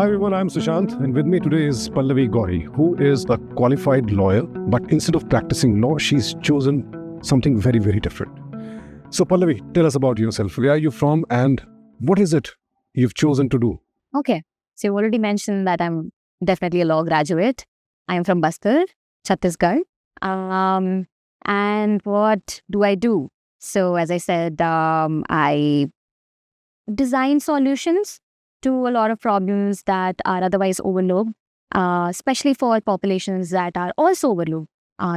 Hi everyone, I'm Sushant, and with me today is Pallavi Gauri, who is a qualified lawyer, but instead of practicing law, she's chosen something very, very different. So Pallavi, tell us about yourself. Where are you from and what is it you've chosen to do? Okay. So you already mentioned that I'm definitely a law graduate. I am from Bastar, Chhattisgarh. And what do I do? So as I said, I design solutions to a lot of problems that are otherwise overlooked, especially for populations that are also overlooked,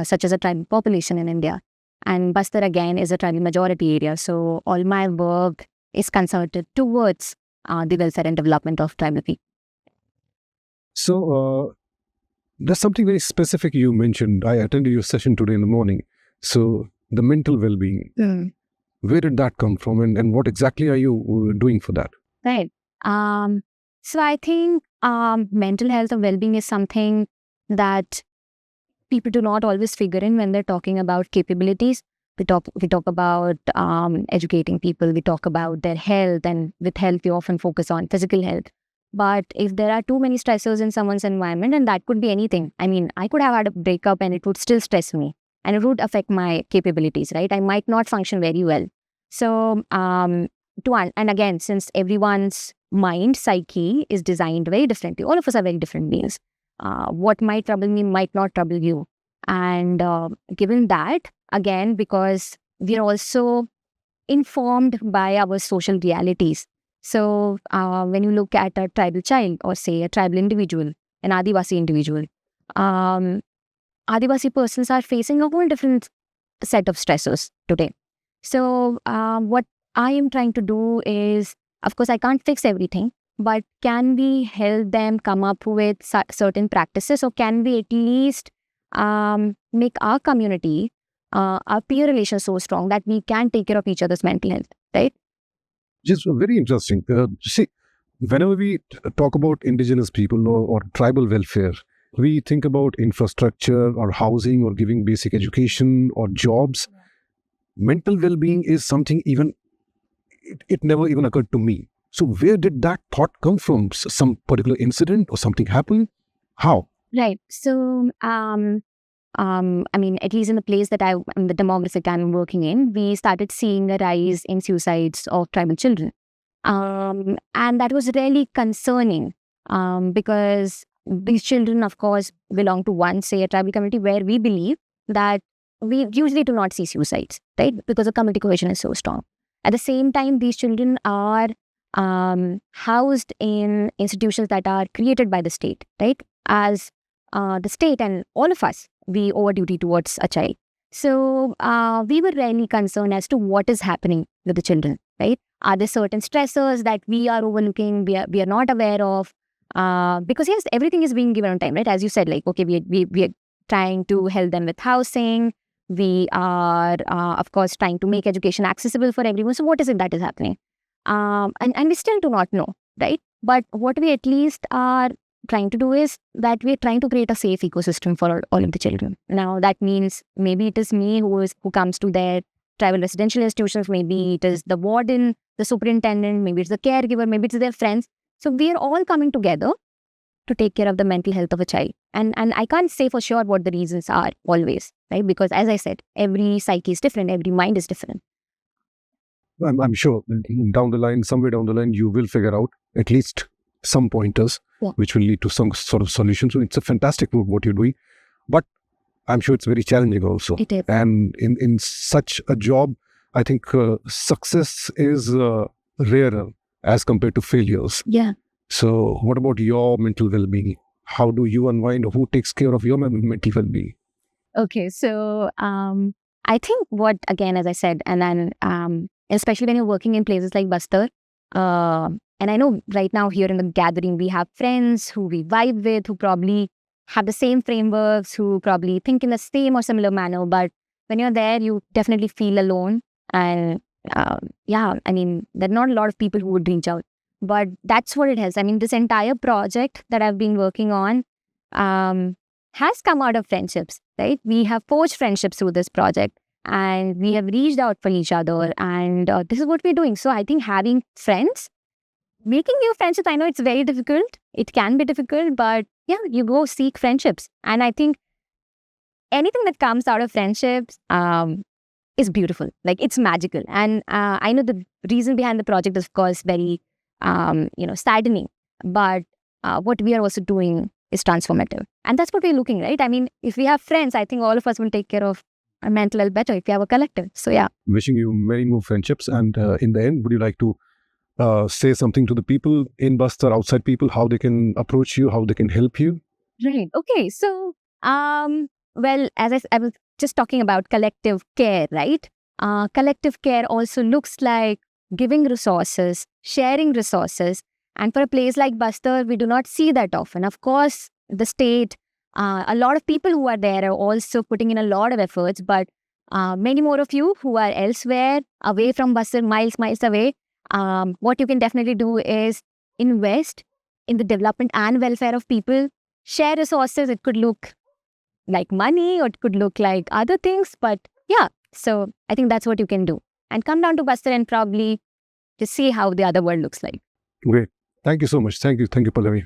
such as a tribal population in India. And Bastar again is a tribal majority area. So all my work is concerted towards the welfare and development of tribal people. So there's something very specific you mentioned. I attended your session today in the morning. So the mental well-being, where did that come from and what exactly are you doing for that? Right. So I think mental health and well-being is something that people do not always figure in when they're talking about capabilities. We talk about educating people. We talk about their health, and with health, we often focus on physical health. But if there are too many stressors in someone's environment, and that could be anything. I mean, I could have had a breakup, and it would still stress me, and it would affect my capabilities. Right? I might not function very well. So, and again, since everyone's mind psyche is designed very differently, all of us are very different beings. What might trouble me might not trouble you. And given that, again, because we're also informed by our social realities. So when you look at a tribal child or say a tribal individual, an Adivasi individual, um, Adivasi persons are facing a whole different set of stressors today. So what I am trying to do is, of course, I can't fix everything, but can we help them come up with certain practices, or can we at least make our community, our peer relations so strong that we can take care of each other's mental health, right? Just very interesting. See, whenever we talk about indigenous people or tribal welfare, we think about infrastructure or housing or giving basic education or jobs. Mental well-being is something even, it never even occurred to me. So where did that thought come from? Some particular incident or something happened? How? Right. So, I mean, at least in the place that the demographic I'm working in, we started seeing a rise in suicides of tribal children. And that was really concerning because these children, of course, belong to one, say, a tribal community where we believe that we usually do not see suicides, right? Because the community cohesion is so strong. At the same time, these children are housed in institutions that are created by the state, right? As the state and all of us, we owe a duty towards a child. So we were really concerned as to what is happening with the children, right? Are there certain stressors that we are overlooking, we are not aware of? Because yes, everything is being given on time, right? As you said, like, okay, we are trying to help them with housing. We are, of course, trying to make education accessible for everyone. So what is it that is happening? And we still do not know, right? But what we at least are trying to do is that we're trying to create a safe ecosystem for all of the children. Now, that means maybe it is me who comes to their tribal residential institutions, maybe it is the warden, the superintendent, maybe it's the caregiver, maybe it's their friends. So we are all coming together to take care of the mental health of a child. And I can't say for sure what the reasons are always, right? Because as I said, every psyche is different, every mind is different. I'm sure down the line, somewhere down the line, you will figure out at least some pointers which will lead to some sort of solution. So it's a fantastic work what you're doing. But I'm sure it's very challenging also. It is. And in such a job, I think success is rarer as compared to failures. Yeah. So what about your mental well-being? How do you unwind? Who takes care of your mental well-being? Okay, so I think what, again, as I said, and then especially when you're working in places like Bastar, and I know right now here in the gathering, we have friends who we vibe with, who probably have the same frameworks, who probably think in the same or similar manner. But when you're there, you definitely feel alone. And yeah, I mean, there are not a lot of people who would reach out. But that's what it has. I mean, this entire project that I've been working on has come out of friendships, right? We have forged friendships through this project. And we have reached out for each other, and this is what we're doing. So I think having friends making new friendships, I know it's very difficult. It can be difficult, but yeah, you go seek friendships. And I think anything that comes out of friendships is beautiful. Like, it's magical. And I know the reason behind the project is, of course, very, saddening. But what we are also doing is transformative. And that's what we're looking, right? I mean, if we have friends, I think all of us will take care of our mental health better if we have a collective. So, yeah. Wishing you many more friendships. And in the end, would you like to say something to the people in Bastar, outside people, how they can approach you, how they can help you? Right. Okay. So, well, as I was just talking about collective care, right? Collective care also looks like giving resources, sharing resources. And for a place like Bastar, we do not see that often. Of course, the state, a lot of people who are there are also putting in a lot of efforts, but many more of you who are elsewhere, away from Bastar, miles away, what you can definitely do is invest in the development and welfare of people. Share resources. It could look like money or it could look like other things, but yeah. So I think that's what you can do. And come down to Bastar and probably just see how the other world looks like. Great. Thank you so much. Thank you, Pallavi.